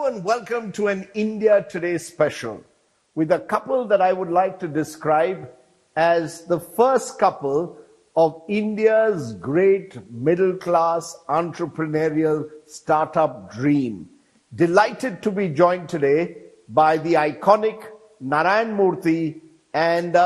Hello and welcome to an India Today special with a couple that I would like to describe as the first couple of India's great middle-class entrepreneurial startup dream. Delighted to be joined today by the iconic Narayan Murthy and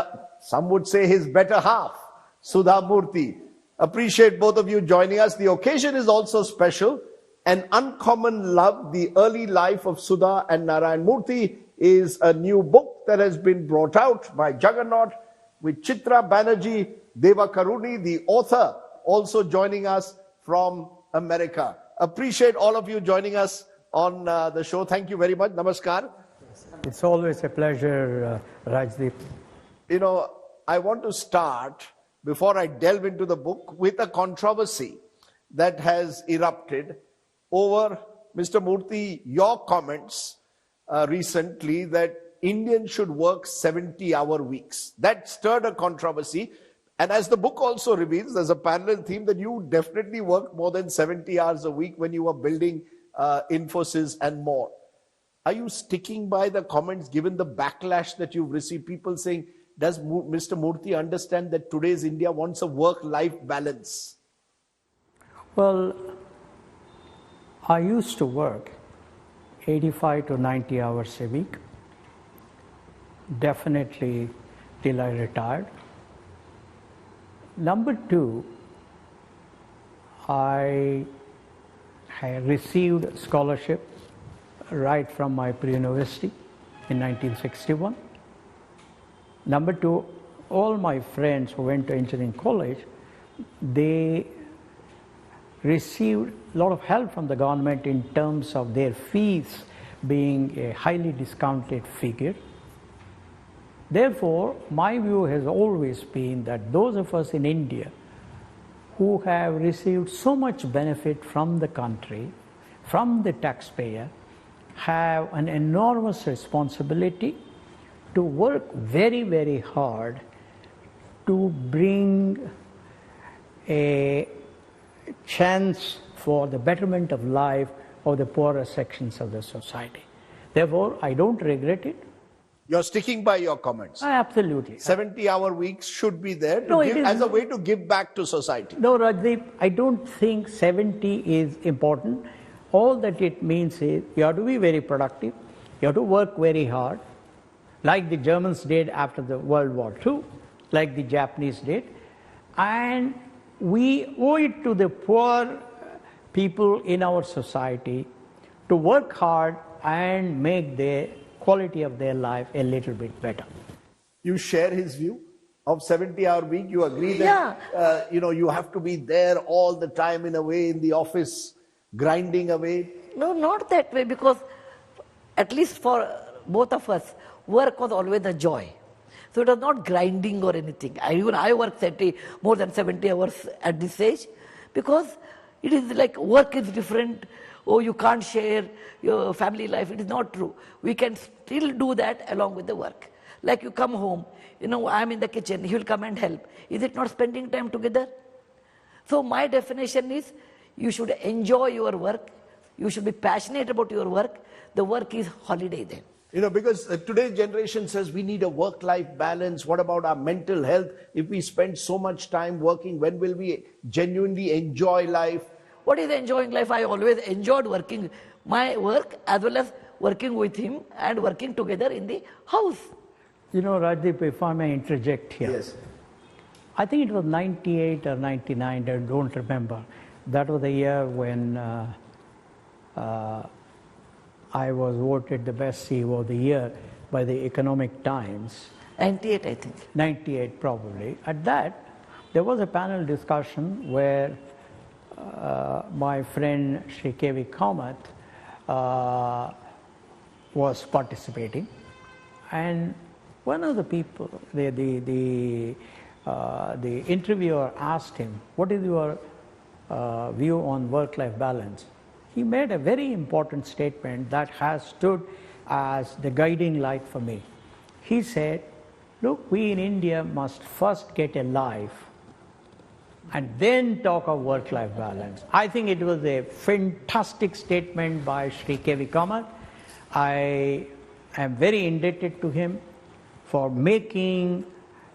some would say his better half, Sudha Murthy. Appreciate both of you joining us. The occasion is also special. An Uncommon Love, the early life of Sudha and Narayan Murthy, is a new book that has been brought out by Juggernaut with Chitra Banerjee Devakaruni, the author, also joining us from America. Appreciate all of you joining us on the show. Thank you very much. Namaskar. It's always a pleasure, Rajdeep. You know, I want to start, before I delve into the book, with a controversy that has erupted over, Mr. Murthy, your comments recently that Indians should work 70-hour weeks. That stirred a controversy. And as the book also reveals, there's a parallel theme that you definitely worked more than 70 hours a week when you were building Infosys and more. Are you sticking by the comments given the backlash that you've received? People saying, does Mr. Murthy understand that today's India wants a work-life balance? Well, I used to work 85 to 90 hours a week, definitely till I retired. Number two, I received scholarship right from my pre-university in 1961. Number two, all my friends who went to engineering college, they received a lot of help from the government in terms of their fees being a highly discounted figure. Therefore, my view has always been that those of us in India who have received so much benefit from the country, from the taxpayer, have an enormous responsibility to work very, very hard to bring a chance for the betterment of life of the poorer sections of the society. Therefore, I don't regret it. You're sticking by your comments. Absolutely. 70-hour weeks should be there to give, as a way to give back to society. No, Rajdeep, I don't think 70 is important. All that it means is you have to be very productive, you have to work very hard, like the Germans did after the World War II, like the Japanese did, and we owe it to the poor people in our society to work hard and make the quality of their life a little bit better. You share his view of 70-hour week? You agree that you have to be there all the time in a way in the office, grinding away? No, not that way, because at least for both of us, work was always a joy. So it was not grinding or anything. Even I work more than 70 hours at this age, because it is like work is different. Oh, you can't share your family life. It is not true. We can still do that along with the work. Like you come home, I'm in the kitchen, he will come and help. Is it not spending time together? So my definition is, you should enjoy your work. You should be passionate about your work. The work is holiday then. Because today's generation says we need a work-life balance. What about our mental health? If we spend so much time working, when will we genuinely enjoy life? What is enjoying life? I always enjoyed working my work as well as working with him and working together in the house. Rajdeep, if I may interject here. Yes. I think it was 98 or 99, I don't remember. That was the year when I was voted the best CEO of the year by the Economic Times. 98, I think. 98, probably. At that, there was a panel discussion where my friend Shri K.V. Kamath was participating, and one of the people, the interviewer asked him, what is your view on work-life balance? He made a very important statement that has stood as the guiding light for me. He said, look, we in India must first get a life and then talk of work-life balance. I think it was a fantastic statement by Shri K.V. Kamath, I am very indebted to him for making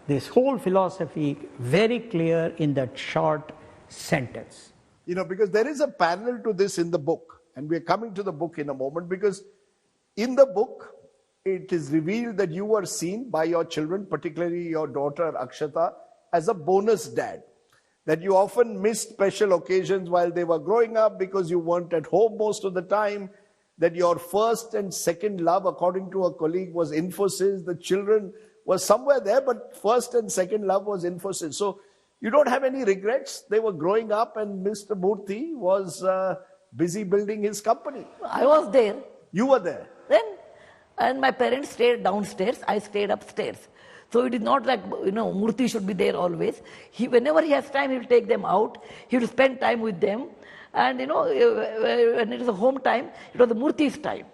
this whole philosophy very clear in that short sentence. You know, because there is a parallel to this in the book, and we're coming to the book in a moment, because in the book, it is revealed that you were seen by your children, particularly your daughter Akshata, as a bonus dad. That you often missed special occasions while they were growing up because you weren't at home most of the time. That your first and second love, according to a colleague, was Infosys. The children were somewhere there, but first and second love was Infosys. So you don't have any regrets. They were growing up and Mr. Murthy was busy building his company. I was there. You were there. Then, and my parents stayed downstairs, I stayed upstairs. So it is not like, Murthy should be there always. Whenever he has time, he will take them out. He will spend time with them. And when it is a home time, it was the Murthy's time.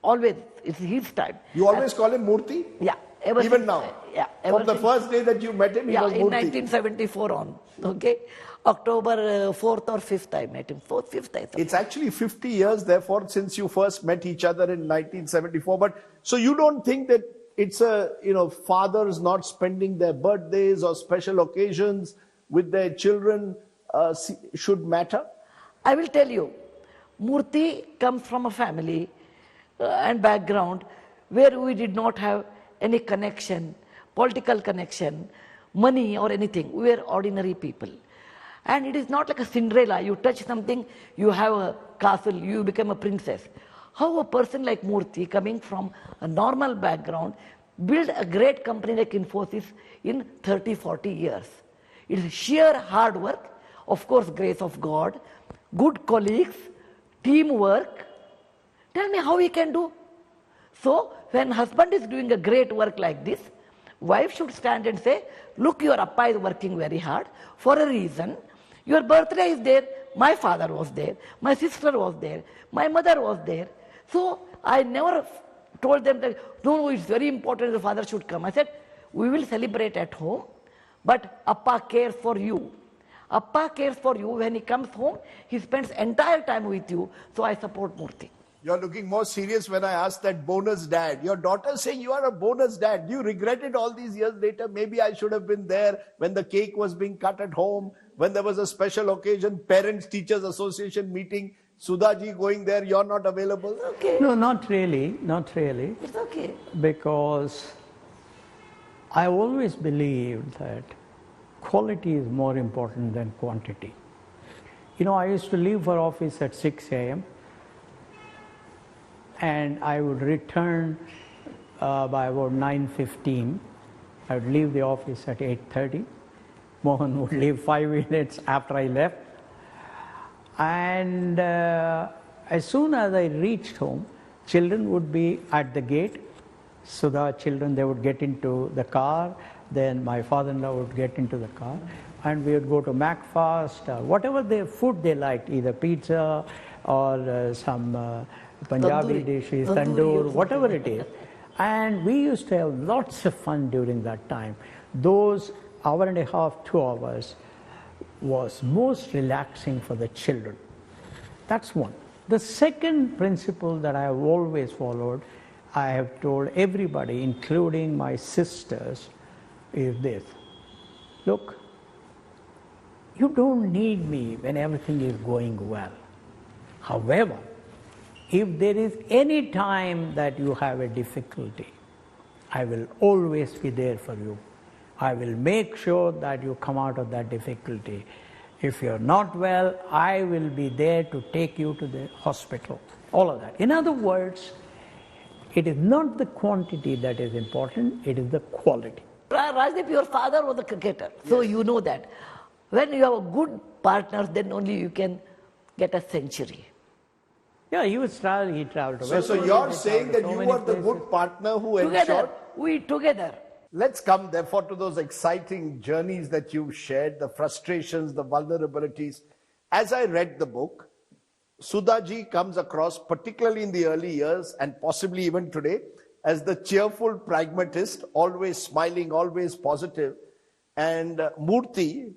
Always, it's his time. You always call him Murthy? Yeah. Even now? Yeah. From the first day that you met him, he was in Murthy? 1974 on, okay? October 4th or 5th I met him. 4th, 5th I thought. It's actually 50 years, therefore, since you first met each other in 1974. But so you don't think that it's fathers not spending their birthdays or special occasions with their children should matter? I will tell you, Murthy comes from a family and background where we did not have any connection, political connection, money or anything. We were ordinary people. And it is not like a Cinderella. You touch something, you have a castle, you become a princess. How a person like Murthy, coming from a normal background, build a great company like Infosys in 30, 40 years. It is sheer hard work, of course, grace of God, good colleagues, teamwork. Tell me how he can do. So, when husband is doing a great work like this, wife should stand and say, look, your appa is working very hard for a reason. Your birthday is there, my father was there, my sister was there, my mother was there. So, I never told them that, no, it's very important the father should come. I said, we will celebrate at home, but appa cares for you. Appa cares for you. When he comes home, he spends entire time with you. So I support Murthy. You're looking more serious when I asked that bonus dad. Your daughter saying you are a bonus dad. You regret it all these years later. Maybe I should have been there when the cake was being cut at home, when there was a special occasion, Parents Teachers Association meeting, Sudhaji going there, you're not available. Okay. No, not really, not really. It's okay. Because I always believed that quality is more important than quantity. I used to leave for office at 6 a.m. and I would return by about 9:15. I would leave the office at 8:30. Mohan would leave 5 minutes after I left. And as soon as I reached home, children would be at the gate. Sudha children, they would get into the car. Then my father-in-law would get into the car. And we would go to McFast, whatever the food they liked, either pizza or some Punjabi dishes, tandoor, whatever it is. And we used to have lots of fun during that time. Those hour and a half, 2 hours was most relaxing for the children. That's one. The second principle that I have always followed, I have told everybody, including my sisters, is this. Look, you don't need me when everything is going well. However, if there is any time that you have a difficulty, I will always be there for you. I will make sure that you come out of that difficulty. If you're not well, I will be there to take you to the hospital. All of that. In other words, it is not the quantity that is important, it is the quality. Rajdeep, your father was a cricketer, so you know that. When you have a good partner, then only you can get a century. Yeah, he traveled. So you're saying that you were the good partner who ensured... Together. Let's come therefore to those exciting journeys that you've shared, the frustrations, the vulnerabilities. As I read the book, Sudhaji comes across, particularly in the early years and possibly even today, as the cheerful pragmatist, always smiling, always positive. And Murthy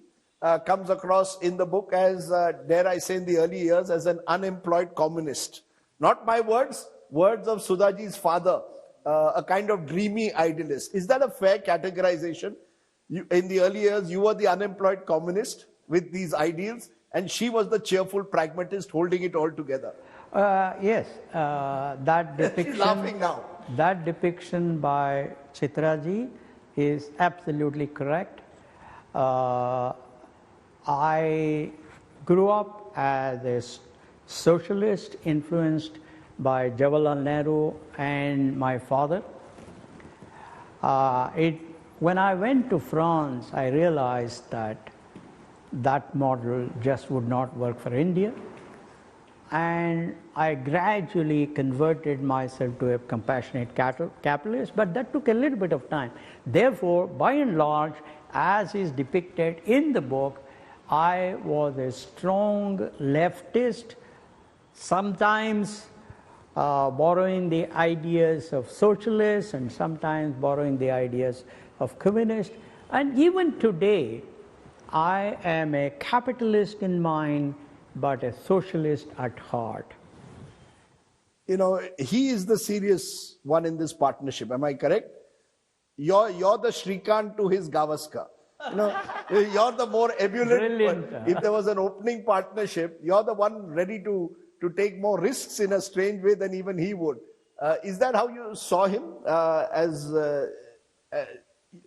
comes across in the book as, dare I say in the early years, as an unemployed communist. Not my words, words of Sudhaji's father, a kind of dreamy idealist. Is that a fair categorization? In the early years, you were the unemployed communist with these ideals, and she was the cheerful pragmatist holding it all together. Yes, that depiction. She's laughing now. That depiction by Chitraji is absolutely correct. I grew up as a socialist influenced by Jawaharlal Nehru and my father. When I went to France, I realized that that model just would not work for India. And I gradually converted myself to a compassionate capitalist, but that took a little bit of time. Therefore, by and large, as is depicted in the book, I was a strong leftist, sometimes borrowing the ideas of socialists and sometimes borrowing the ideas of communists. And even today, I am a capitalist in mind, but a socialist at heart. You know, he is the serious one in this partnership. Am I correct? You're the Shrikant to his Gavaskar. You know, you're the more ebullient. If there was an opening partnership, you're the one ready to take more risks in a strange way than even he would. Is that how you saw him?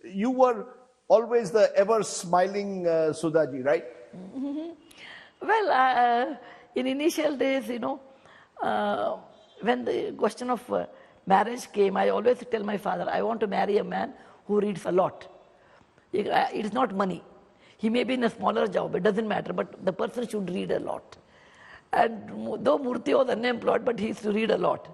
You were always the ever smiling Sudhaji, right? Mm-hmm. Well, in initial days, you know, when the question of marriage came, I always tell my father, I want to marry a man who reads a lot. It is not money. He may be in a smaller job, it doesn't matter, but the person should read a lot. And though Murthy was unemployed, but he used to read a lot.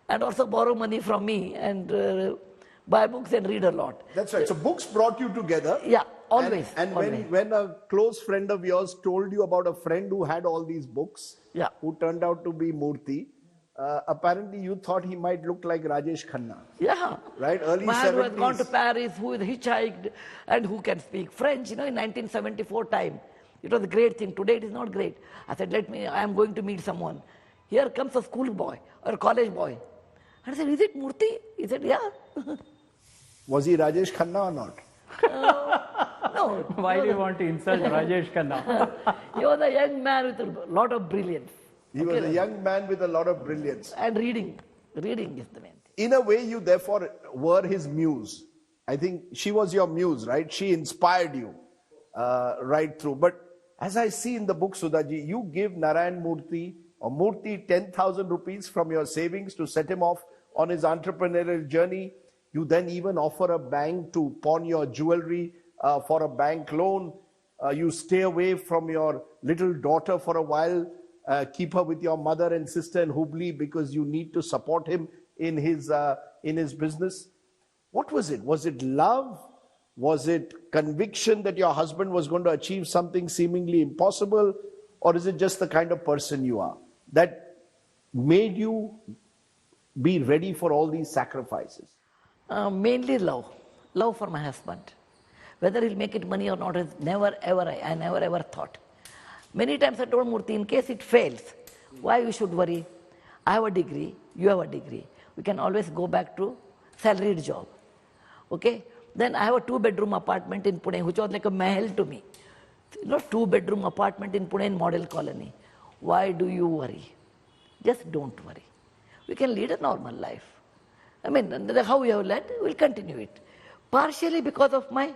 And also borrow money from me and buy books and read a lot. That's right. So books brought you together. Yeah, always. And always. When a close friend of yours told you about a friend who had all these books, yeah, who turned out to be Murthy, apparently you thought he might look like Rajesh Khanna. Yeah. Right? Early 70s. Man who has gone to Paris, who hitchhiked, and who can speak French. You know, in 1974 time, it was a great thing. Today it is not great. I said, I am going to meet someone. Here comes a school boy or a college boy. And I said, is it Murthy? He said, yeah. Was he Rajesh Khanna or not? No. Why do you want to insult Rajesh Khanna? He was a young man with a lot of brilliance. He was a young man with a lot of brilliance. And reading. Reading is the main thing. In a way, you therefore were his muse. I think she was your muse, right? She inspired you right through. But as I see in the book, Sudhaji, you give Narayan Murthy or Murthy 10,000 rupees from your savings to set him off on his entrepreneurial journey. You then even offer a bank to pawn your jewelry for a bank loan. You stay away from your little daughter for a while. Keep her with your mother and sister in Hubli because you need to support him in his business. What was it? Was it love? Was it conviction that your husband was going to achieve something seemingly impossible? Or is it just the kind of person you are that made you be ready for all these sacrifices? Mainly love. Love for my husband. Whether he'll make it money or not is never ever, I never ever thought. Many times I told Murthy, in case it fails, why you should worry? I have a degree, you have a degree. We can always go back to salaried job. Okay? Then I have a 2-bedroom apartment in Pune, which was like a mahal to me. You know, 2-bedroom apartment in Pune in Model Colony. Why do you worry? Just don't worry. We can lead a normal life. I mean, how we have led, we'll continue it. Partially because of my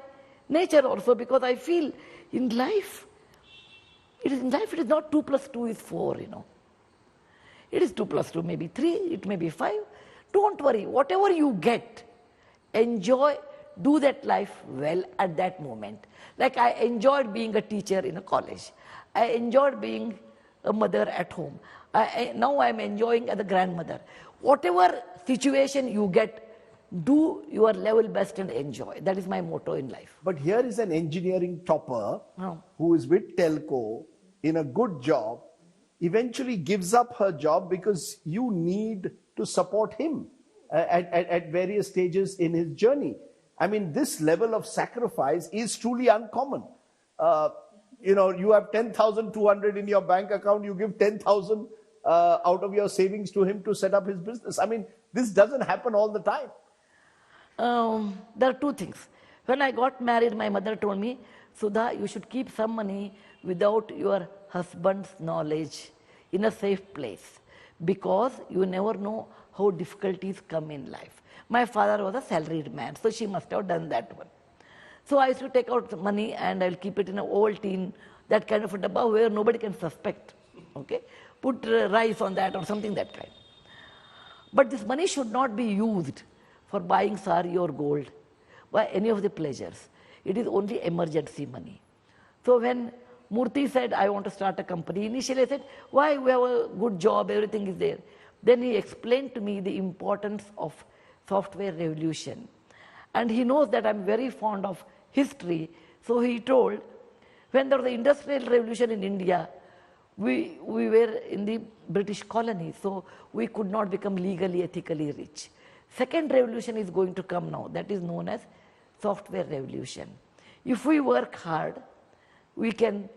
nature also, because I feel in life, it is not 2 plus 2 is 4, you know. It is 2 plus 2, maybe 3, it may be 5. Don't worry, whatever you get, enjoy, do that life well at that moment. Like I enjoyed being a teacher in a college. I enjoyed being a mother at home. Now I'm enjoying as a grandmother. Whatever situation you get, do your level best and enjoy. That is my motto in life. But here is an engineering topper who is with Telco in a good job, eventually gives up her job because you need to support him at various stages in his journey. I mean, this level of sacrifice is truly uncommon. You know, you have 10,200 in your bank account, you give 10,000 out of your savings to him to set up his business. I mean, this doesn't happen all the time. There are two things. When I got married, my mother told me, Sudha, you should keep some money without your husband's knowledge in a safe place, because you never know how difficulties come in life. My father was a salaried man, so she must have done that one. So I used to take out money and I'll keep it in an old tin, that kind of a dabba where nobody can suspect. Okay? Put rice on that or something that kind. But this money should not be used for buying sari or gold, by any of the pleasures. It is only emergency money. So when Murthy said, I want to start a company, initially I said, why? We have a good job, everything is there. Then he explained to me the importance of software revolution. And he knows that I'm very fond of history. So he told, when there was the industrial revolution in India, we were in the British colony, so we could not become legally, ethically rich. Second revolution is going to come now, that is known as software revolution. If we work hard, we can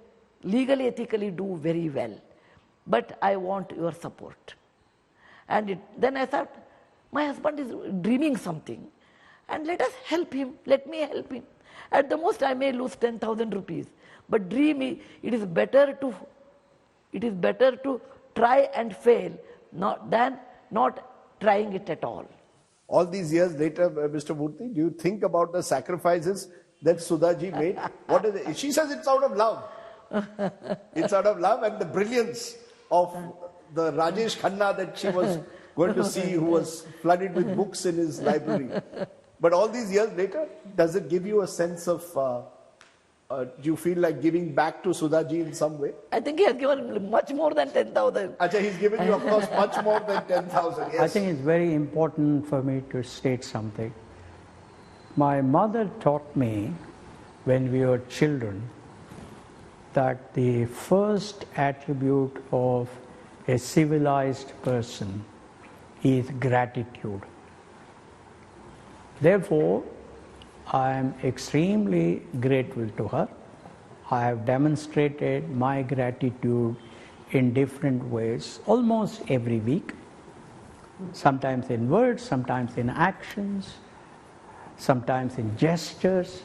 legally, ethically do very well. But I want your support. And then I thought, my husband is dreaming something, and let us help him, let me help him. At the most I may lose 10,000 rupees, but it is better to try and fail than not trying it at all. All these years later, Mr. Murthy, do you think about the sacrifices that Sudhaji made? What is it? She says it's out of love. It's out of love and the brilliance of the Rajesh Khanna that she was going to see, who was flooded with books in his library. But all these years later, does it give you a sense of, do you feel like giving back to Sudhaji in some way? I think he has given much more than 10,000. Acha, he's given you, of course, much more than 10,000. Yes. I think it's very important for me to state something. My mother taught me when we were children that the first attribute of a civilized person is gratitude. Therefore, I am extremely grateful to her. I have demonstrated my gratitude in different ways, almost every week, sometimes in words, sometimes in actions, sometimes in gestures.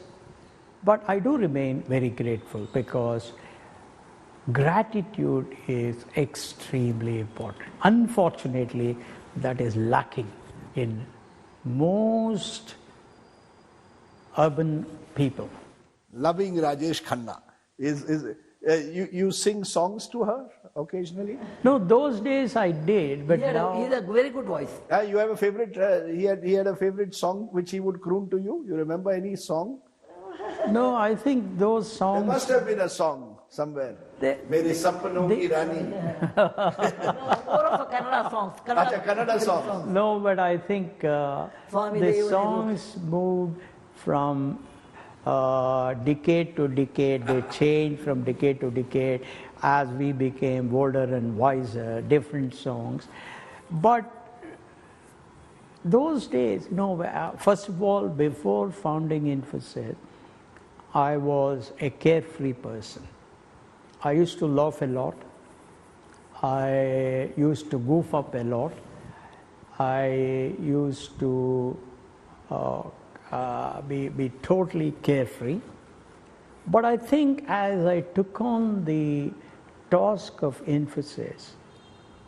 But I do remain very grateful, because gratitude is extremely important. Unfortunately, that is lacking in most urban people. Loving Rajesh Khanna. You sing songs to her occasionally? No, those days I did, but now... He has a very good voice. You have a favorite, he had a favorite song which he would croon to you? You remember any song? No, I think those songs... There must have been a song somewhere. Mere Sapno Ki Rani. More of a Kannada songs. Kannada songs. No, but I think the songs moved from decade to decade. They changed from decade to decade as we became older and wiser, different songs. But those days, first of all, before founding Infosys, I was a carefree person. I used to laugh a lot. I used to goof up a lot. I used to be totally carefree. But I think as I took on the task of Infosys,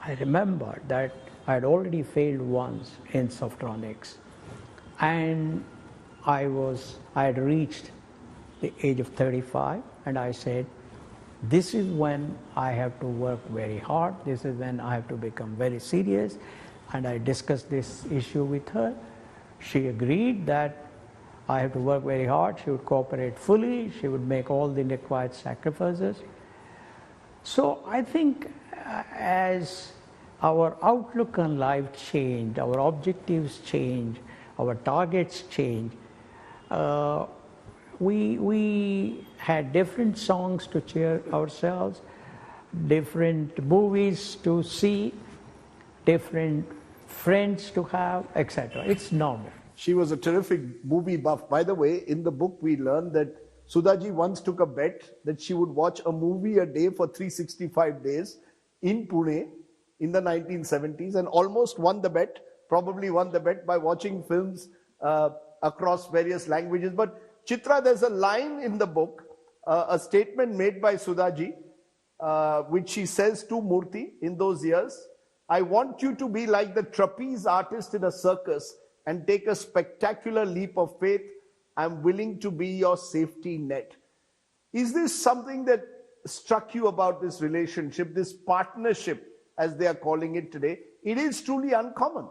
I remembered that I had already failed once in Softronics, and I had reached the age of 35, and I said, this is when I have to work very hard, this is when I have to become very serious. And I discussed this issue with her. She agreed that I have to work very hard, she would cooperate fully, she would make all the required sacrifices. So I think as our outlook on life changed, our objectives changed, our targets changed, we had different songs to cheer ourselves, different movies to see, different friends to have, etc. It's normal. She was a terrific movie buff. By the way, in the book we learned that Sudhaji once took a bet that she would watch a movie a day for 365 days in Pune, in the 1970s and almost won the bet, probably won the bet by watching films across various languages. But Chitra, there's a line in the book, a statement made by Sudhaji, which she says to Murthy in those years: I want you to be like the trapeze artist in a circus and take a spectacular leap of faith. I'm willing to be your safety net. Is this something that struck you about this relationship, this partnership, as they are calling it today? It is truly uncommon.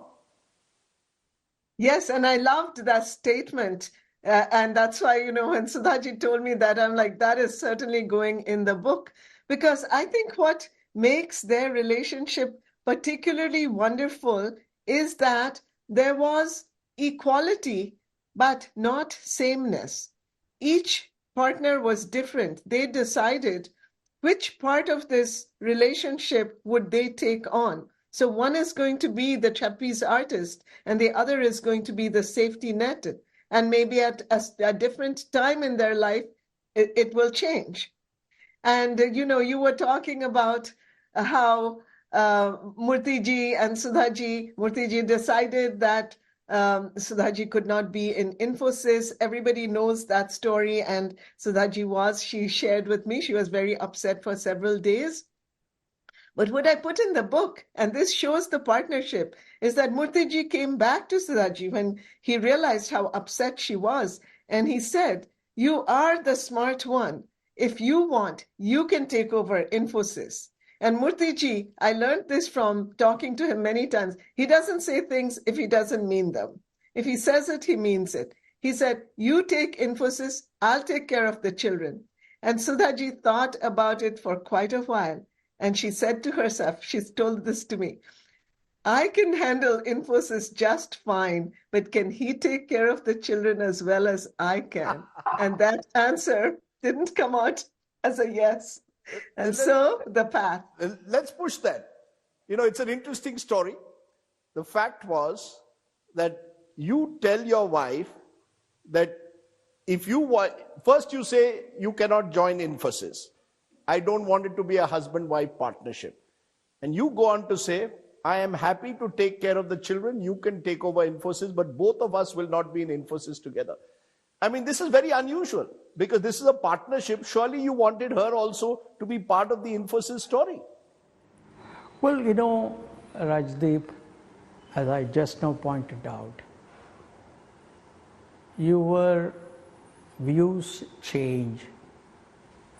Yes, and I loved that statement. And that's why, when Sudhaji told me that, I'm like, that is certainly going in the book. Because I think what makes their relationship particularly wonderful is that there was equality, but not sameness. Each partner was different. They decided which part of this relationship would they take on. So one is going to be the trapeze artist, and the other is going to be the safety net. And maybe at a different time in their life, it will change. And, you were talking about how Murthy and Murthy decided that Sudhaji could not be in Infosys. Everybody knows that story, and she shared with me, she was very upset for several days. But what I put in the book, and this shows the partnership, is that Murthy came back to Sudhaji when he realized how upset she was, and he said, you are the smart one. If you want, you can take over Infosys. And Murthy, I learned this from talking to him many times. He doesn't say things if he doesn't mean them. If he says it, he means it. He said, you take Infosys, I'll take care of the children. And Sudhaji thought about it for quite a while. And she said to herself, she's told this to me, I can handle Infosys just fine, but can he take care of the children as well as I can? And that answer didn't come out as a yes. And so the path. Let's push that. It's an interesting story. The fact was that you tell your wife that if you want, first you say you cannot join Infosys. I don't want it to be a husband-wife partnership. And you go on to say, I am happy to take care of the children. You can take over Infosys, but both of us will not be in Infosys together. I mean, this is very unusual because this is a partnership. Surely you wanted her also to be part of the Infosys story. Well, Rajdeep, as I just now pointed out, your views change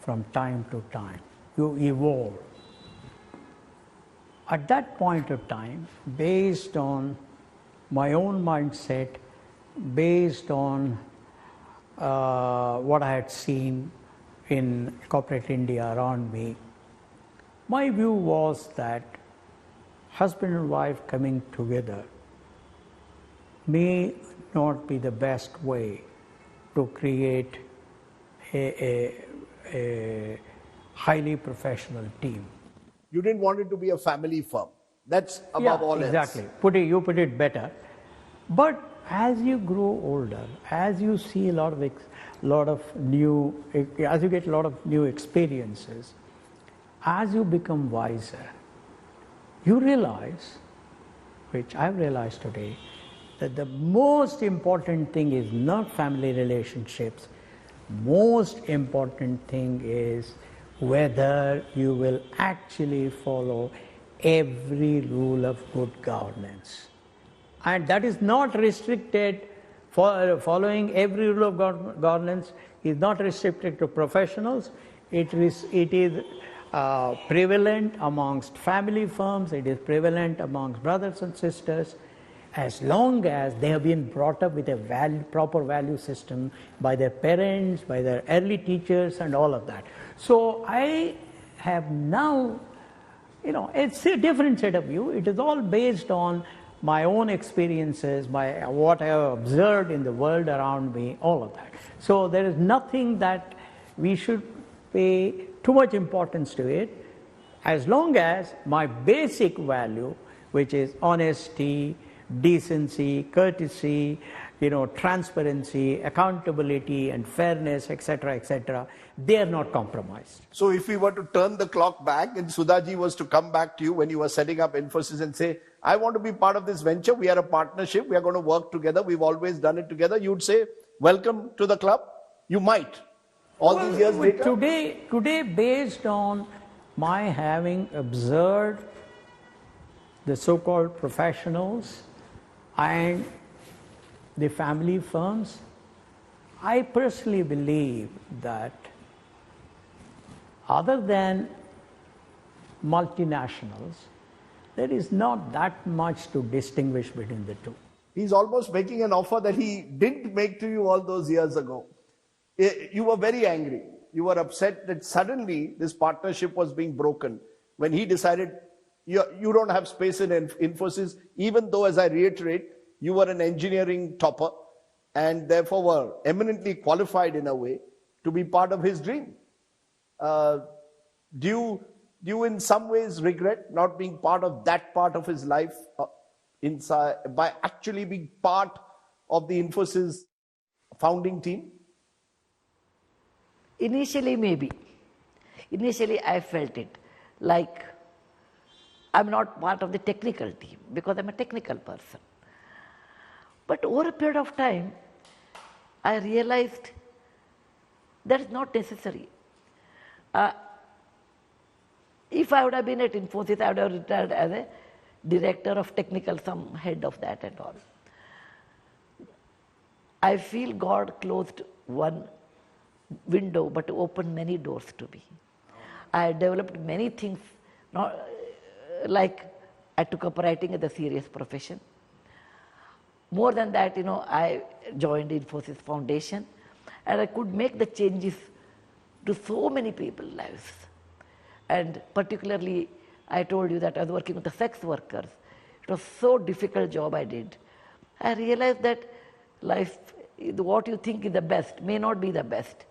from time to time. You evolve. At that point of time, based on my own mindset, based on what I had seen in corporate India around me, my view was that husband and wife coming together may not be the best way to create a highly professional team. You didn't want it to be a family firm. That's above all else. Exactly. You put it better. But as you grow older, as you see as you get a lot of new experiences, as you become wiser, you realize, which I've realized today, that the most important thing is not family relationships. Most important thing is whether you will actually follow every rule of good governance. And that is not restricted, following every rule of governance is not restricted to professionals. It is prevalent amongst family firms, it is prevalent amongst brothers and sisters, as long as they have been brought up with a proper value system by their parents, by their early teachers and all of that. So I have now, it's a different set of view. It is all based on my own experiences, what I have observed in the world around me, all of that. So there is nothing that we should pay too much importance to it, as long as my basic value, which is honesty, decency, courtesy, transparency, accountability and fairness, etc., they are not compromised. So if we were to turn the clock back and Sudhaji was to come back to you when you were setting up Infosys and say, I want to be part of this venture, we are a partnership, we are going to work together, we've always done it together, you'd say, welcome to the club? You might. These years later? Today, based on my having observed the so-called professionals and the family firms, I personally believe that other than multinationals, there is not that much to distinguish between the two. He's almost making an offer that he didn't make to you all those years ago. You were very angry. You were upset that suddenly this partnership was being broken when he decided you don't have space in Infosys, even though, as I reiterate, you were an engineering topper and therefore were eminently qualified in a way to be part of his dream. Do you in some ways regret not being part of that part of his life inside by actually being part of the Infosys founding team? Initially, maybe. Initially, I felt it like I'm not part of the technical team because I'm a technical person. But over a period of time, I realized that is not necessary. If I would have been at Infosys, I would have retired as a director of technical, some head of that and all. I feel God closed one window but opened many doors to me. I developed many things, like I took up writing as a serious profession. More than that, I joined Infosys Foundation and I could make the changes to so many people's lives. And particularly, I told you that I was working with the sex workers. It was so difficult job I did. I realized that life, what you think is the best may not be the best.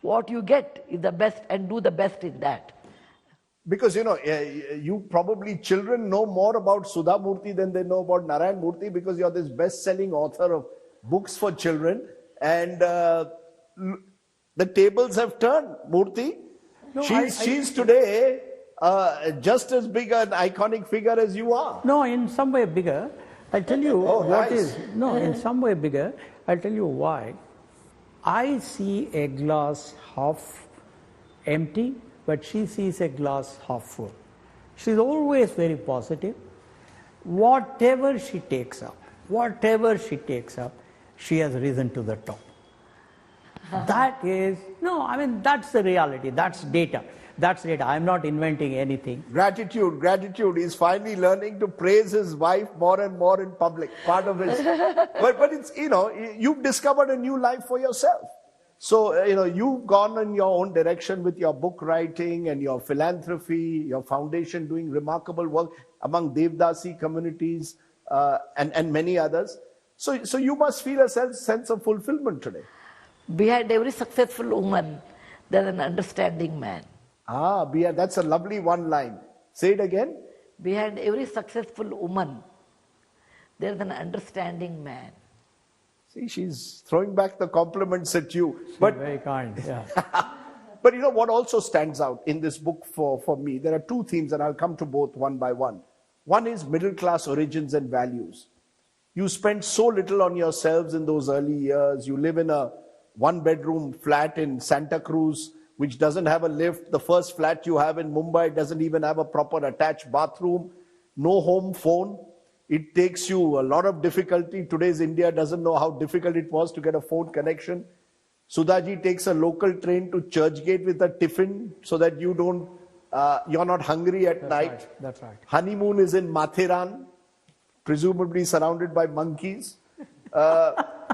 What you get is the best and do the best in that. Because, you probably, children know more about Sudha Murthy than they know about Narayan Murthy because you're this best-selling author of books for children. And the tables have turned, Murthy. No, she's today just as big an iconic figure as you are. No, in some way bigger. I'll tell you in some way bigger. I'll tell you why. I see a glass half empty, but she sees a glass half full. She's always very positive. Whatever she takes up, she has risen to the top. That is, that's the reality. That's data. I'm not inventing anything. Gratitude. He's finally learning to praise his wife more and more in public. Part of his, but it's, you've discovered a new life for yourself. So, you've gone in your own direction with your book writing and your philanthropy, your foundation doing remarkable work among Devdasi communities and many others. So you must feel a sense of fulfillment today. Behind every successful woman, there's an understanding man. That's a lovely one line. Say it again. Behind every successful woman, there's an understanding man. See, she's throwing back the compliments at you. She's very kind, yeah. But what also stands out in this book for me, there are two themes, and I'll come to both one by one. One is middle class origins and values. You spent so little on yourselves in those early years. You live in a one-bedroom flat in Santa Cruz, which doesn't have a lift. The first flat you have in Mumbai doesn't even have a proper attached bathroom. No home phone. It takes you a lot of difficulty. Today's India doesn't know how difficult it was to get a phone connection. Sudhaji takes a local train to Churchgate with a tiffin so that you're not hungry at night. Right. That's right. Honeymoon is in Mathiran, presumably surrounded by monkeys.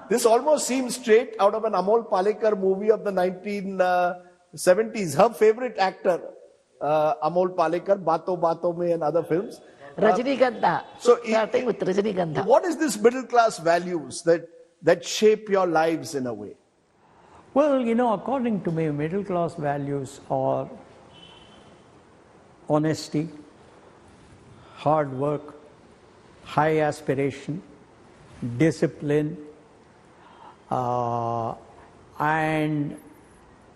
This almost seems straight out of an Amol Palekar movie of the 1970s. Her favorite actor, Amol Palekar, Baaton Baaton Mein and other films. Rajnigandha. Starting with Rajnigandha. What is this middle class values that shape your lives in a way? Well, according to me, middle class values are honesty, hard work, high aspiration, discipline, and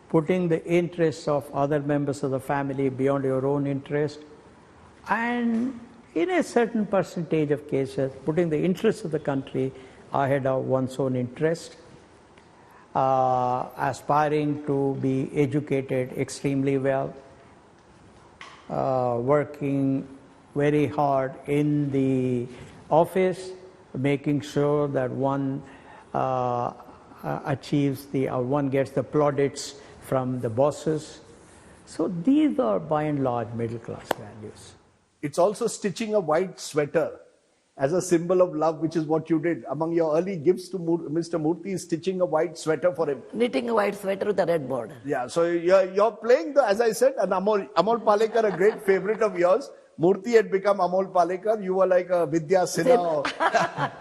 putting the interests of other members of the family beyond your own interest, and in a certain percentage of cases, putting the interests of the country ahead of one's own interest, aspiring to be educated extremely well, working very hard in the office, making sure that one achieves one gets the plaudits from the bosses. So these are by and large middle class values. It's also stitching a white sweater as a symbol of love, which is what you did. Among your early gifts to Mr. Murthy is stitching a white sweater for him. Knitting a white sweater with a red border. Yeah, so you're playing, as I said, an Amol Palekar, a great favorite of yours. Murthy had become Amol Palekar. You were like a Vidya Sinha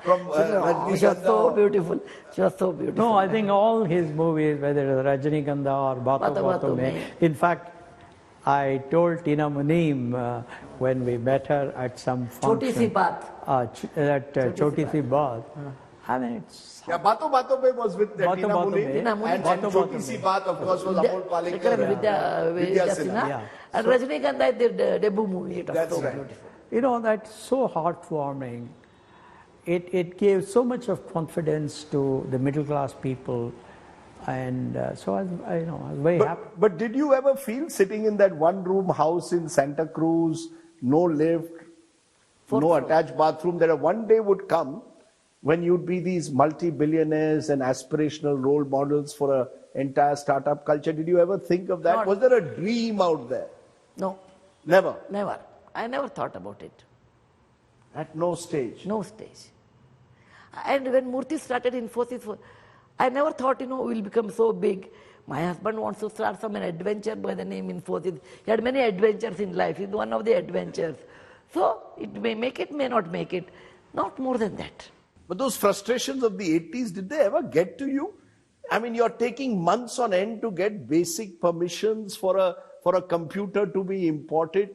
from Rajdeep. She was so beautiful. She was so beautiful. No, I think all his movies, whether it's Rajinikanth or Bato Bato Me. In fact, I told Tina Muneem when we met her at some function. Choti Si Baat. At Choti Si Baat. I mean, it's... Yeah, Bato Bato Me was with Tina Muneem. And Choti Si Baat, of course, was Amol Palekar. Vidya Sinha. Yeah. And Rajinikanth, I did the debut movie. It was That's so right. beautiful. You know, that's so heartwarming. It gave so much of confidence to the middle class people. And so I was very happy. But did you ever feel sitting in that one-room house in Santa Cruz, no lift, no attached bathroom, that one day would come when you'd be these multi-billionaires and aspirational role models for an entire startup culture? Did you ever think of that? Was there a dream out there? No. Never? Never. I never thought about it. At no stage? No stage. And when Murthy started Infosys, I never thought, we'll become so big. My husband wants to start some adventure by the name Infosys. He had many adventures in life. It's one of the adventures. So it may make it, may not make it. Not more than that. But those frustrations of the 80s, did they ever get to you? I mean, you're taking months on end to get basic permissions for a computer to be imported.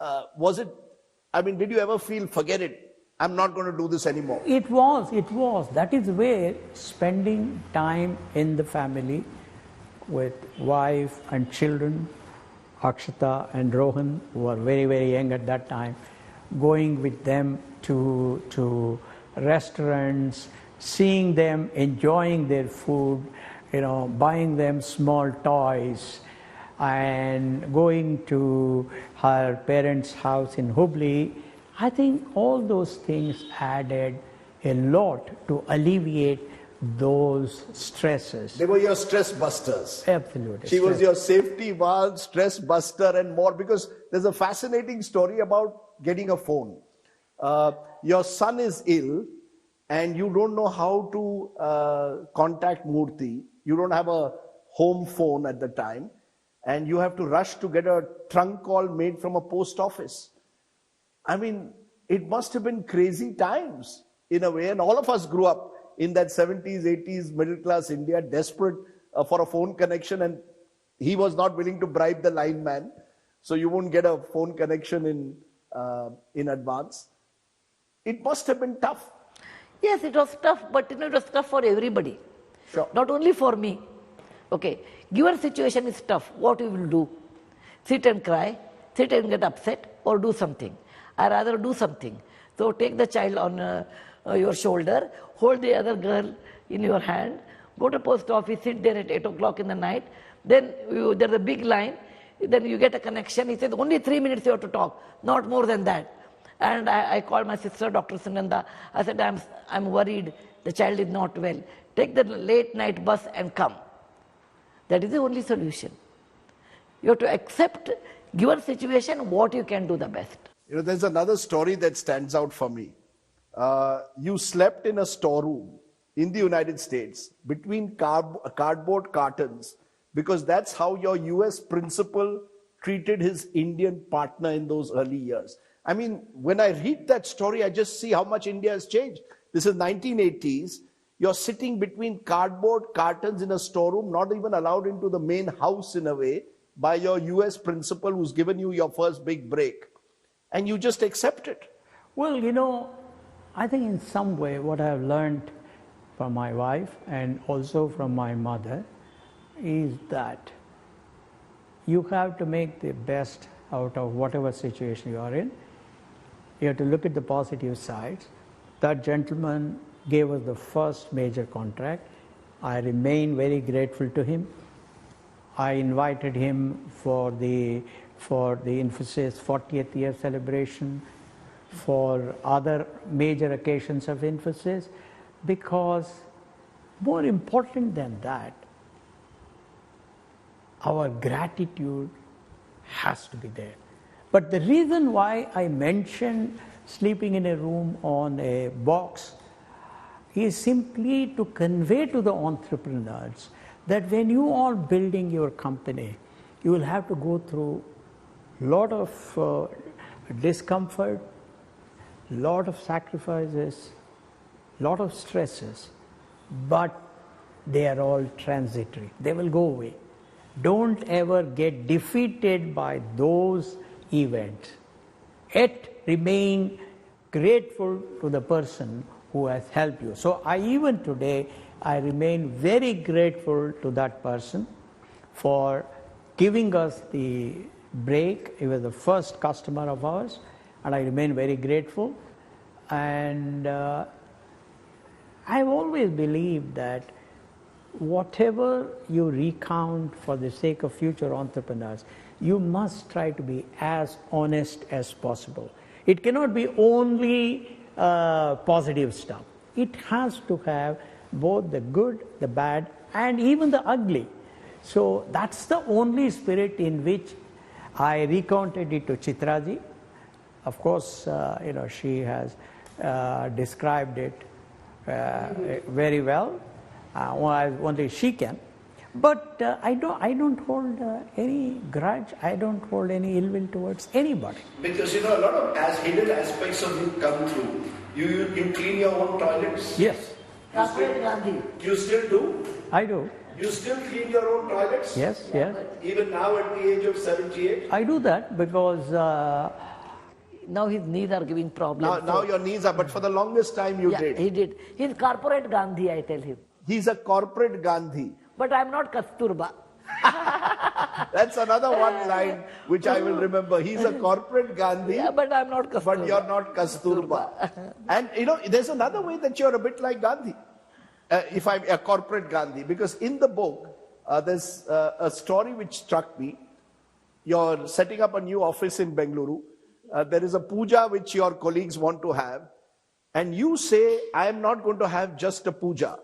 Did you ever feel, forget it, I'm not going to do this anymore? It was. That is where spending time in the family with wife and children, Akshata and Rohan, who were very, very young at that time, going with them to restaurants, seeing them enjoying their food, buying them small toys, and going to her parents' house in Hubli. I think all those things added a lot to alleviate those stresses. They were your stress busters. Absolutely. She was your safety valve, stress buster, and more, because there's a fascinating story about getting a phone. Your son is ill and you don't know how to contact Murthy. You don't have a home phone at the time, and you have to rush to get a trunk call made from a post office. I mean, it must have been crazy times in a way, and all of us grew up in that 70s, 80s, middle class India, desperate for a phone connection, and he was not willing to bribe the lineman, so you won't get a phone connection in advance. It must have been tough. Yes, it was tough, but it was tough for everybody. Sure. Not only for me. Okay, given situation is tough, what you will do? Sit and cry, sit and get upset, or do something. I rather do something. So take the child on your shoulder, hold the other girl in your hand, go to post office, sit there at 8 o'clock in the night, then there's a big line, then you get a connection. He says, only 3 minutes you have to talk, not more than that. And I called my sister, Dr. Sunanda. I said, I'm worried, the child is not well. Take the late night bus and come. That is the only solution. You have to accept, given situation, what you can do the best. There's another story that stands out for me. You slept in a storeroom in the United States between cardboard cartons, because that's how your US principal treated his Indian partner in those early years. I mean, when I read that story, I just see how much India has changed. This is 1980s. You're sitting between cardboard cartons in a storeroom, not even allowed into the main house in a way, by your US principal who's given you your first big break. And you just accept it. Well, I think in some way what I have learned from my wife and also from my mother is that you have to make the best out of whatever situation you are in. You have to look at the positive sides. That gentleman gave us the first major contract. I remain very grateful to him. I invited him for the Infosys 40th year celebration, for other major occasions of Infosys, because more important than that, our gratitude has to be there. But the reason why I mentioned sleeping in a room on a box is simply to convey to the entrepreneurs that when you are building your company, you will have to go through a lot of discomfort, lot of sacrifices, lot of stresses, but they are all transitory. They will go away. Don't ever get defeated by those events. Yet remain grateful to the person who has helped you. So even today, I remain very grateful to that person for giving us the break. He was the first customer of ours, and I remain very grateful. And I've always believed that whatever you recount for the sake of future entrepreneurs, you must try to be as honest as possible. It cannot be only positive stuff. It has to have both the good, the bad, and even the ugly. So that's the only spirit in which I recounted it to Chitraji. Of course, she has described it very well. Only she can. But I don't hold any grudge. I don't hold any ill will towards anybody. Because a lot of hidden aspects of you come through. You clean your own toilets. Yes. You still do? I do. You still clean your own toilets? Yes, yes. Even now at the age of 78? I do that because now his knees are giving problems. Now your knees are, but for the longest time you did. He did. He's corporate Gandhi, I tell him. He's a corporate Gandhi. But I'm not Kasturba. That's another one line which I will remember. He's a corporate Gandhi. Yeah, but I'm not Kasturba. But you're not Kasturba. And there's another way that you're a bit like Gandhi. If I'm a corporate Gandhi, because in the book, there's a story which struck me. You're setting up a new office in Bengaluru. There is a puja which your colleagues want to have. And you say, I am not going to have just a puja.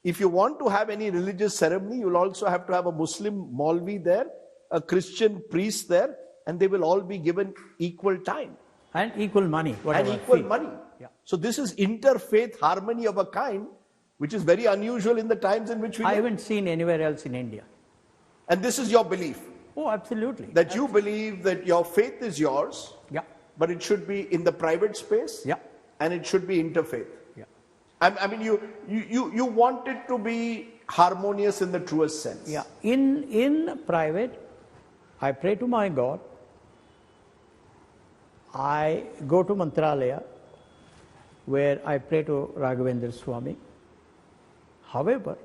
If you want to have any religious ceremony, you'll also have to have a Muslim Maulvi there, a Christian priest there, and they will all be given equal time. And equal money. And equal money. Yeah. So this is interfaith harmony of a kind, which is very unusual in the times in which we live. I haven't seen anywhere else in India. And this is your belief? Oh, absolutely. That you believe that your faith is yours, yeah, but it should be in the private space, yeah, and it should be interfaith. yeah. I mean, you want it to be harmonious in the truest sense. Yeah. In private, I pray to my God. I go to Mantralaya, where I pray to Raghavendra Swami. However,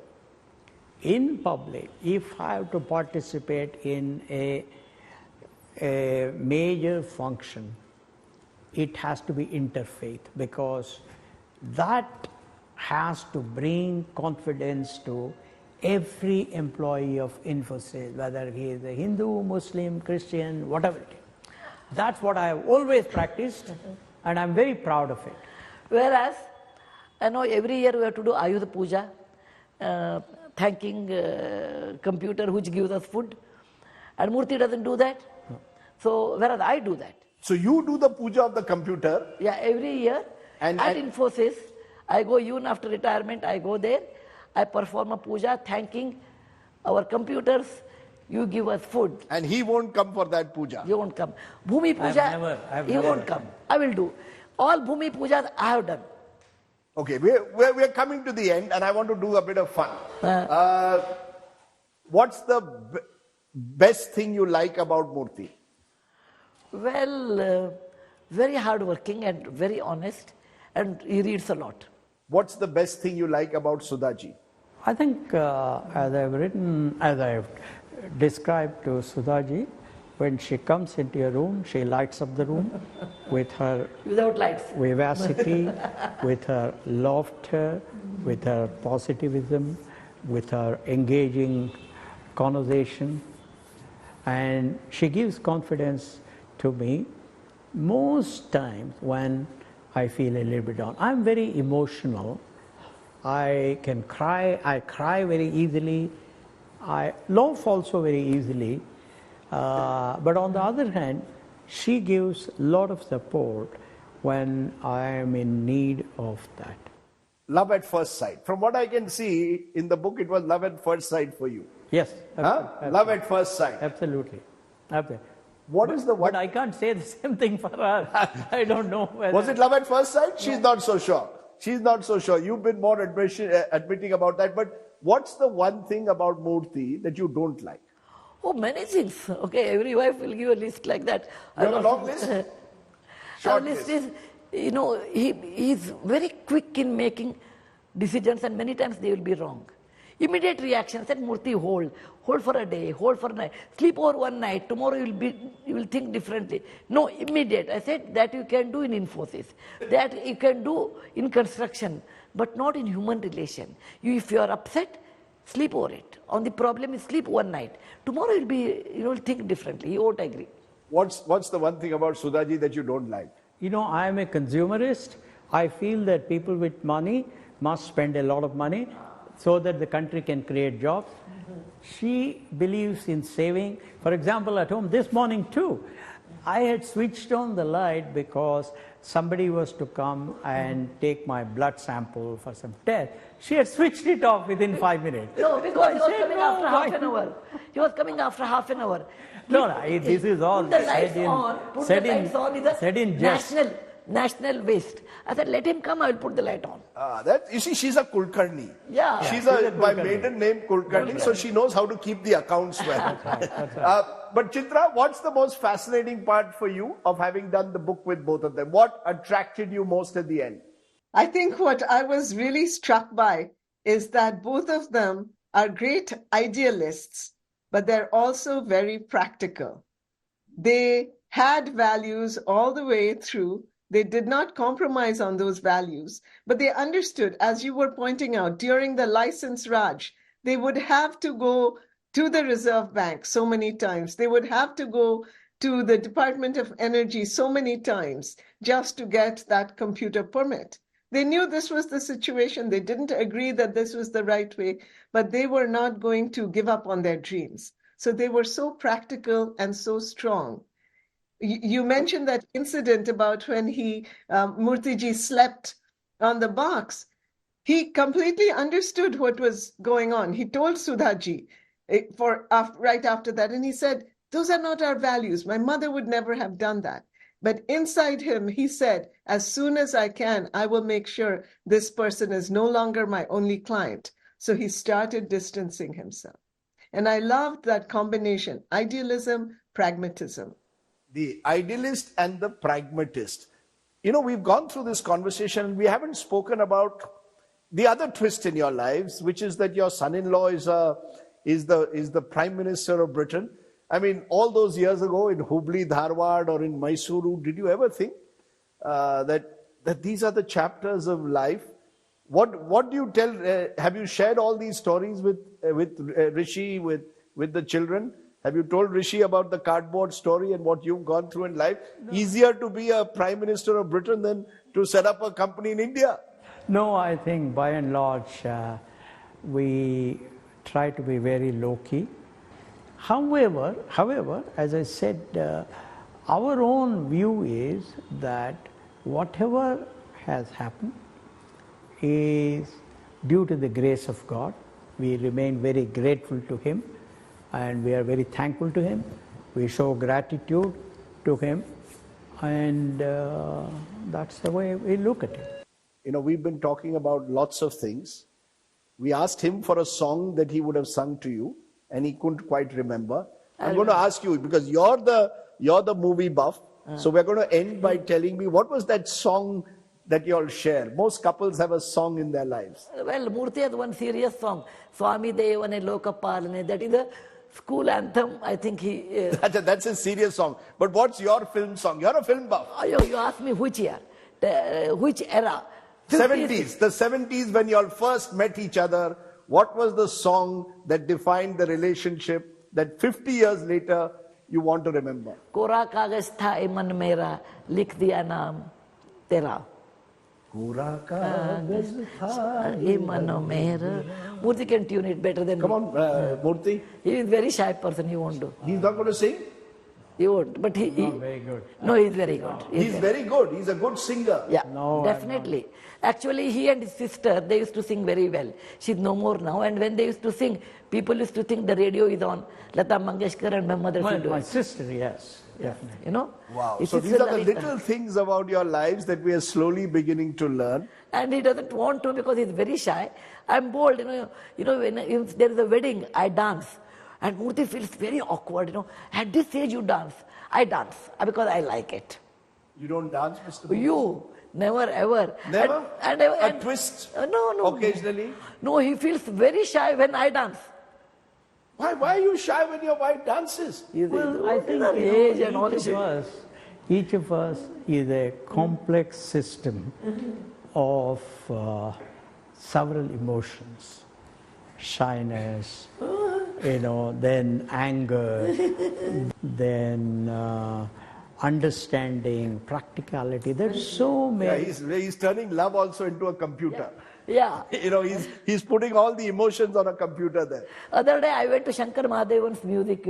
in public, if I have to participate in a major function, it has to be interfaith, because that has to bring confidence to every employee of Infosys, whether he is a Hindu, Muslim, Christian, whatever it is. That's what I have always practiced, and I'm very proud of it. Whereas, I know every year we have to do Ayudha Puja, thanking computer which gives us food, and Murthy doesn't do that. No. So, whereas I do that. So you do the puja of the computer? Yeah, every year at Infosys, I go even after retirement, I go there, I perform a puja thanking our computers, you give us food. And he won't come for that puja? He won't come. Bhumi puja, he won't come. I will do. All Bhumi pujas I have done. Okay, we're coming to the end, and I want to do a bit of fun. What's the best thing you like about Murthy? Well, very hardworking and very honest, and he reads a lot. What's the best thing you like about Sudhaji? I think as I've described to Sudhaji, when she comes into your room, she lights up the room with her Without lights. vivacity, with her laughter, with her positivism, with her engaging conversation. And she gives confidence to me most times when I feel a little bit down. I'm very emotional. I can cry. I cry very easily. I laugh also very easily. But on the other hand, she gives a lot of support when I am in need of that. Love at first sight. From what I can see in the book, it was love at first sight for you. Yes. Huh? Love at first sight. Absolutely. Absolutely. What is the one? But I can't say the same thing for her. I don't know whether. Was it love at first sight? She's not so sure. She's not so sure. You've been more admitting about that. But what's the one thing about Murthy that you don't like? Oh, many things. Okay, every wife will give a list like that. You have a long list? Short list. Is, you know, he's very quick in making decisions, and many times they will be wrong. Immediate reaction. Said Murthy, hold for a day, hold for a night, sleep over one night. Tomorrow you will think differently. No, immediate. I said that you can do in Infosys, that you can do in construction, but not in human relation. If you are upset, sleep over it. On the problem, you sleep one night. Tomorrow you will think differently. You won't agree. What's the one thing about Sudhaji that you don't like? You know, I am a consumerist. I feel that people with money must spend a lot of money so that the country can create jobs. She believes in saving. For example, at home this morning too, I had switched on the light because somebody was to come and take my blood sample for some test. She had switched it off within 5 minutes. No, because he was coming after half an hour. He was coming after half an hour. No, this is all put the lights on. Put the lights on is a national waste. I said, let him come, I will put the light on. You see, she's a Kulkarni. Yeah. She's by maiden name Kulkarni, so she knows how to keep the accounts well. That's right. But Chitra, what's the most fascinating part for you of having done the book with both of them? What attracted you most at the end? I think what I was really struck by is that both of them are great idealists, but they're also very practical. They had values all the way through. They did not compromise on those values, but they understood, as you were pointing out, during the license Raj, they would have to go to the Reserve Bank so many times. They would have to go to the Department of Energy so many times just to get that computer permit. They knew this was the situation. They didn't agree that this was the right way, but they were not going to give up on their dreams. So they were so practical and so strong. You mentioned that incident about when Murthyji slept on the box. He completely understood what was going on. He told Sudhaji right after that, and he said, those are not our values. My mother would never have done that. But inside him, he said, as soon as I can, I will make sure this person is no longer my only client. So he started distancing himself. And I loved that combination, idealism, pragmatism. The idealist and the pragmatist. You know, we've gone through this conversation and we haven't spoken about the other twist in your lives, which is that your son-in-law is the Prime Minister of Britain. I mean, all those years ago in Hubli, Dharwad or in Mysuru, did you ever think that these are the chapters of life? What do you tell? Have you shared all these stories with Rishi, with the children? Have you told Rishi about the cardboard story and what you've gone through in life? No. Easier to be a Prime Minister of Britain than to set up a company in India. No, I think by and large we try to be very low-key. However, as I said, our own view is that whatever has happened is due to the grace of God. We remain very grateful to Him and we are very thankful to Him. We show gratitude to Him and that's the way we look at it. You know, we've been talking about lots of things. We asked him for a song that he would have sung to you and he couldn't quite remember. I'm going to ask you because you're the movie buff. So we're going to end by telling me what was that song that you all share? Most couples have a song in their lives. Well, Murthy has one serious song, Swami Devane Lokapalane. That is a school anthem. I think he... That's a serious song. But what's your film song? You're a film buff. You asked me which year, which era. 70s. The 70s when you all first met each other. What was the song that defined the relationship that 50 years later you want to remember? Kora kagaz tha e man mera, likh diya naam tera. Kora kagaz tha e man mera. Murthy can tune it better than Come me. on, Murthy. He is a very shy person, he won't do. He's not going to sing? He won't, but he... Not very good. No, he's very good. He's very good. He's a good singer. Yeah, No, I'm definitely. Actually, he and his sister, they used to sing very well. She's no more now. And when they used to sing, people used to think the radio is on. Lata Mangeshkar and my mother should do My it. sister, yes, definitely. You know? Wow. His So sister these are the Lalita. little things about your lives that we are slowly beginning to learn. And he doesn't want to because he's very shy. I'm bold, when if there is a wedding, I dance. And Murthy feels very awkward, At this age, you dance. I dance because I like it. You don't dance, Mr. Murthy? You, never ever. Never? A twist? No. Occasionally? No, he feels very shy when I dance. Why are you shy when your wife dances? Well, I think age and all each of us is a complex system of several emotions. Shyness, then anger, then understanding, practicality. There's so many. Yeah, he's turning love also into a computer. Yeah. He's putting all the emotions on a computer there. Other day I went to Shankar Mahadevan's music,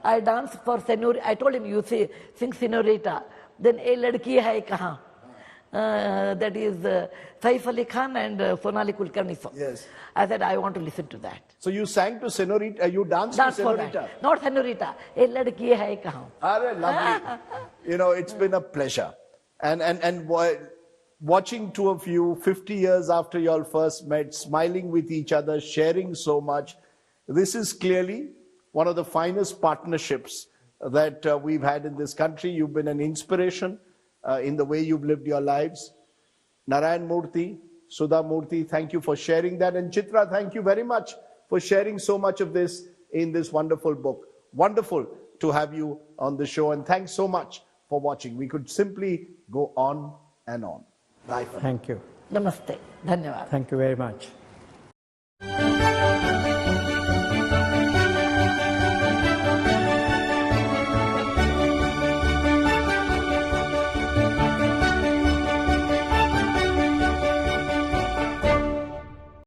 I danced for Senorita. I told him, you sing Senorita. Then A Ladki Hai Kahan. That is Saif Ali Khan and Sonali Kulkarni song. Yes. I said, I want to listen to that. So you sang to Senorita, you danced Dance to for Senorita. that. Not Senorita. A Ladki Hai Kahan. Lovely. It's been a pleasure. And watching two of you 50 years after you all first met, smiling with each other, sharing so much. This is clearly one of the finest partnerships that we've had in this country. You've been an inspiration in the way you've lived your lives. Narayan Murthy, Sudha Murthy, thank you for sharing that. And Chitra, thank you very much for sharing so much of this in this wonderful book. Wonderful to have you on the show. And thanks so much for watching. We could simply go on and on. Bye for now. Thank you. Namaste. Dhanyavad. Thank you very much.